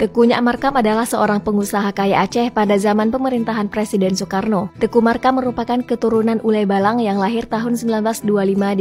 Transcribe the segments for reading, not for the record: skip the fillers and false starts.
Teku Nyak Markam adalah seorang pengusaha kaya Aceh pada zaman pemerintahan Presiden Soekarno. Teku Markam merupakan keturunan Ule Balang yang lahir tahun 1925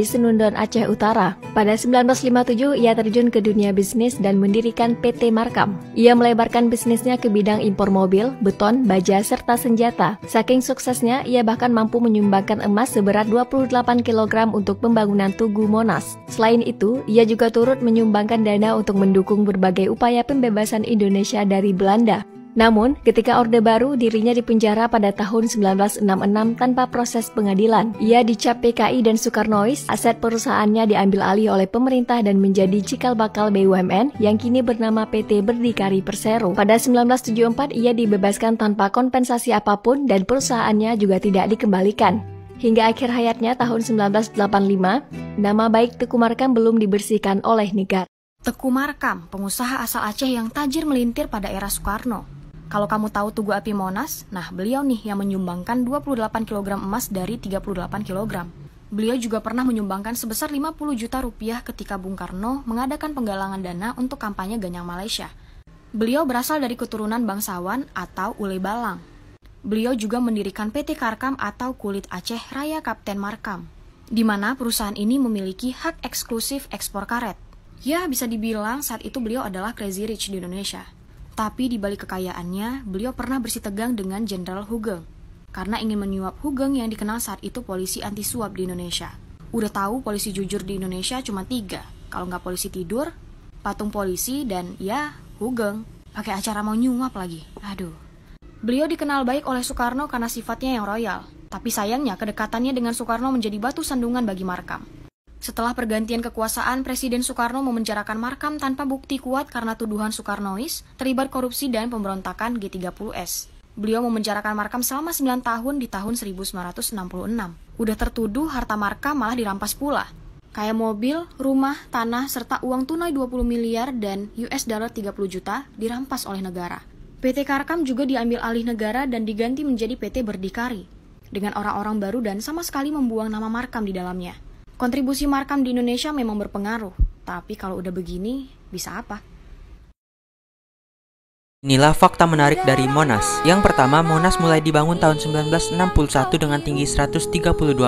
di Senundon, Aceh Utara. Pada 1957, ia terjun ke dunia bisnis dan mendirikan PT Markam. Ia melebarkan bisnisnya ke bidang impor mobil, beton, baja, serta senjata. Saking suksesnya, ia bahkan mampu menyumbangkan emas seberat 28 kg untuk pembangunan Tugu Monas. Selain itu, ia juga turut menyumbangkan dana untuk mendukung berbagai upaya pembebasan Indonesia dari Belanda. Namun, ketika Orde Baru, dirinya dipenjara pada tahun 1966 tanpa proses pengadilan. Ia dicap PKI dan Soekarnois, aset perusahaannya diambil alih oleh pemerintah dan menjadi cikal bakal BUMN yang kini bernama PT Berdikari Persero. Pada 1974, ia dibebaskan tanpa kompensasi apapun dan perusahaannya juga tidak dikembalikan. Hingga akhir hayatnya tahun 1985, nama baik Teku Markam belum dibersihkan oleh negara. Teku Markam, pengusaha asal Aceh yang tajir melintir pada era Soekarno. Kalau kamu tahu Tugu Api Monas, nah beliau nih yang menyumbangkan 28 kg emas dari 38 kg. Beliau juga pernah menyumbangkan sebesar 50 juta rupiah ketika Bung Karno mengadakan penggalangan dana untuk kampanye Ganyang Malaysia. Beliau berasal dari keturunan bangsawan atau Ule Balang. Beliau juga mendirikan PT Karkam atau Kulit Aceh Raya Kapten Markam, di mana perusahaan ini memiliki hak eksklusif ekspor karet. Ya, bisa dibilang saat itu beliau adalah crazy rich di Indonesia. Tapi di balik kekayaannya, beliau pernah bersitegang dengan Jenderal Hugeng karena ingin menyuap Hugeng yang dikenal saat itu polisi anti suap di Indonesia. Udah tahu polisi jujur di Indonesia cuma 3. Kalau nggak polisi tidur, patung polisi, dan ya Hugeng. Pakai acara mau nyuap lagi. Aduh. Beliau dikenal baik oleh Soekarno karena sifatnya yang royal. Tapi sayangnya kedekatannya dengan Soekarno menjadi batu sandungan bagi Markam. Setelah pergantian kekuasaan, Presiden Soekarno memenjarakan Markam tanpa bukti kuat karena tuduhan Soekarnois terlibat korupsi dan pemberontakan G30S. Beliau memenjarakan Markam selama 9 tahun di tahun 1966. Udah tertuduh, harta Markam malah dirampas pula. Kayak mobil, rumah, tanah, serta uang tunai 20 miliar dan $30 juta dirampas oleh negara. PT Karkam juga diambil alih negara dan diganti menjadi PT Berdikari, dengan orang-orang baru dan sama sekali membuang nama Markam di dalamnya. Kontribusi Markam di Indonesia memang berpengaruh, tapi kalau udah begini, bisa apa? Inilah fakta menarik dari Monas. Yang pertama, Monas mulai dibangun tahun 1961 dengan tinggi 132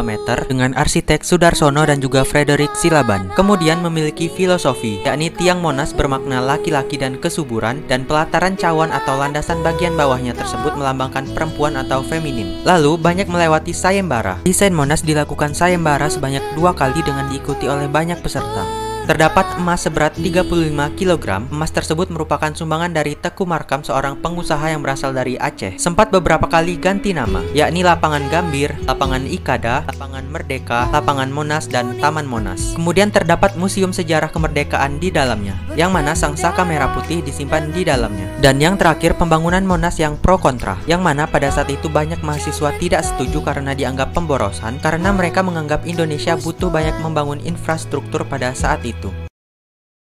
meter dengan arsitek Sudarsono dan juga Frederick Silaban. Kemudian memiliki filosofi, yakni tiang Monas bermakna laki-laki dan kesuburan, dan pelataran cawan atau landasan bagian bawahnya tersebut melambangkan perempuan atau feminin. Lalu banyak melewati sayembara. Desain Monas dilakukan sayembara sebanyak 2 kali dengan diikuti oleh banyak peserta. Terdapat emas seberat 35 kg. Emas tersebut merupakan sumbangan dari Teku Markam, seorang pengusaha yang berasal dari Aceh. Sempat beberapa kali ganti nama, yakni Lapangan Gambir, Lapangan Ikada, Lapangan Merdeka, Lapangan Monas, dan Taman Monas. Kemudian terdapat museum sejarah kemerdekaan di dalamnya, yang mana sang saka merah putih disimpan di dalamnya. Dan yang terakhir, pembangunan Monas yang pro kontra, yang mana pada saat itu banyak mahasiswa tidak setuju karena dianggap pemborosan, karena mereka menganggap Indonesia butuh banyak membangun infrastruktur pada saat itu.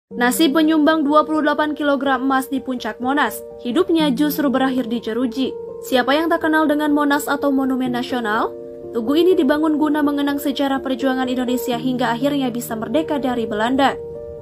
Nasib penyumbang 28 kg emas di puncak Monas, hidupnya justru berakhir di jeruji. Siapa yang tak kenal dengan Monas atau Monumen Nasional? Tugu ini dibangun guna mengenang sejarah perjuangan Indonesia hingga akhirnya bisa merdeka dari Belanda.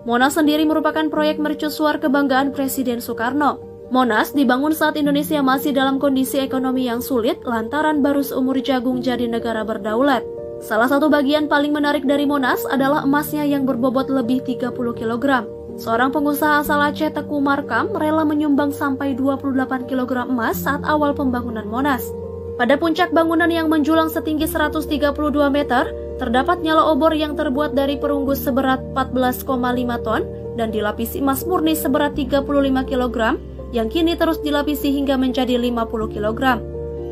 Monas sendiri merupakan proyek mercusuar kebanggaan Presiden Soekarno. Monas dibangun saat Indonesia masih dalam kondisi ekonomi yang sulit lantaran baru seumur jagung jadi negara berdaulat. Salah satu bagian paling menarik dari Monas adalah emasnya yang berbobot lebih 30 kg. Seorang pengusaha asal Aceh, Teku Markam, rela menyumbang sampai 28 kg emas saat awal pembangunan Monas. Pada puncak bangunan yang menjulang setinggi 132 meter, terdapat nyala obor yang terbuat dari perunggu seberat 14,5 ton dan dilapisi emas murni seberat 35 kg yang kini terus dilapisi hingga menjadi 50 kg.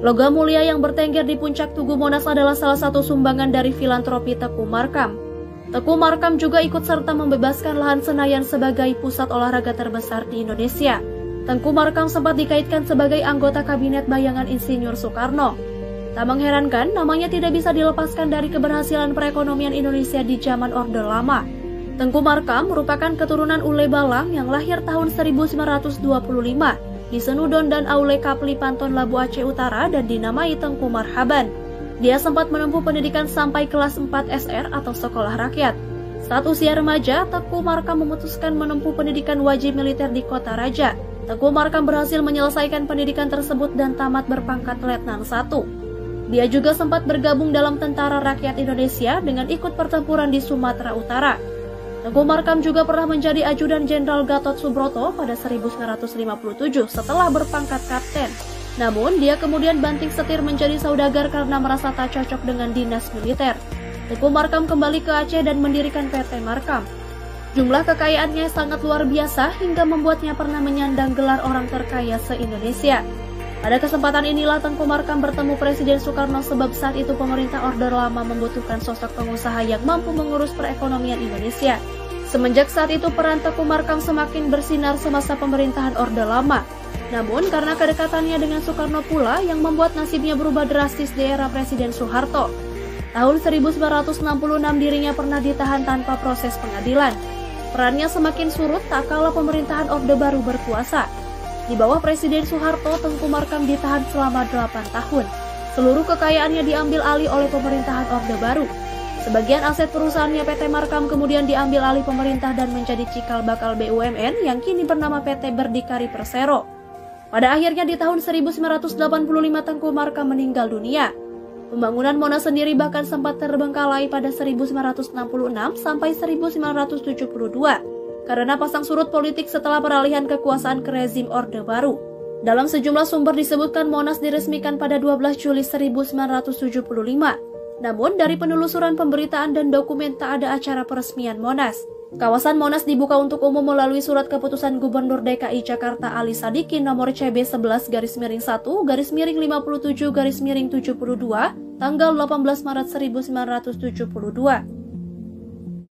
Logam mulia yang bertengger di puncak Tugu Monas adalah salah satu sumbangan dari filantropi Teku Markam. Teku Markam juga ikut serta membebaskan lahan Senayan sebagai pusat olahraga terbesar di Indonesia. Teku Markam sempat dikaitkan sebagai anggota kabinet bayangan Insinyur Soekarno. Tak mengherankan, namanya tidak bisa dilepaskan dari keberhasilan perekonomian Indonesia di zaman Orde Lama. Teku Markam merupakan keturunan Ule Balang yang lahir tahun 1925 di Senudon dan Aule Kapli Panton Labu Aceh Utara dan dinamai Tengku Marhaban. Dia sempat menempuh pendidikan sampai kelas 4 SR atau sekolah rakyat. Saat usia remaja, Teku Markam memutuskan menempuh pendidikan wajib militer di Kota Raja. Tengku Markam berhasil menyelesaikan pendidikan tersebut dan tamat berpangkat Letnan 1. Dia juga sempat bergabung dalam Tentara Rakyat Indonesia dengan ikut pertempuran di Sumatera Utara. Tengku Markam juga pernah menjadi ajudan Jenderal Gatot Subroto pada 1957 setelah berpangkat kapten. Namun, dia kemudian banting setir menjadi saudagar karena merasa tak cocok dengan dinas militer. Tengku Markam kembali ke Aceh dan mendirikan PT Markam. Jumlah kekayaannya sangat luar biasa hingga membuatnya pernah menyandang gelar orang terkaya se-Indonesia. Pada kesempatan inilah Tengku Markam bertemu Presiden Soekarno sebab saat itu pemerintah Orde Lama membutuhkan sosok pengusaha yang mampu mengurus perekonomian Indonesia. Semenjak saat itu peran Tengku Markam semakin bersinar semasa pemerintahan Orde Lama. Namun karena kedekatannya dengan Soekarno pula yang membuat nasibnya berubah drastis di era Presiden Soeharto. Tahun 1966 dirinya pernah ditahan tanpa proses pengadilan. Perannya semakin surut tak kala pemerintahan Orde Baru berkuasa. Di bawah Presiden Soeharto, Tengku Markam ditahan selama 8 tahun. Seluruh kekayaannya diambil alih oleh pemerintahan Orde Baru. Sebagian aset perusahaannya PT Markam kemudian diambil alih pemerintah dan menjadi cikal bakal BUMN yang kini bernama PT Berdikari Persero. Pada akhirnya di tahun 1985 Tengku Markam meninggal dunia. Pembangunan Monas sendiri bahkan sempat terbengkalai pada 1966 sampai 1972 karena pasang surut politik setelah peralihan kekuasaan ke rezim Orde Baru. Dalam sejumlah sumber disebutkan Monas diresmikan pada 12 Juli 1975. Namun dari penelusuran pemberitaan dan dokumen tak ada acara peresmian Monas. Kawasan Monas dibuka untuk umum melalui surat keputusan Gubernur DKI Jakarta Ali Sadikin nomor CB 11/1/57/72 tanggal 18 Maret 1972.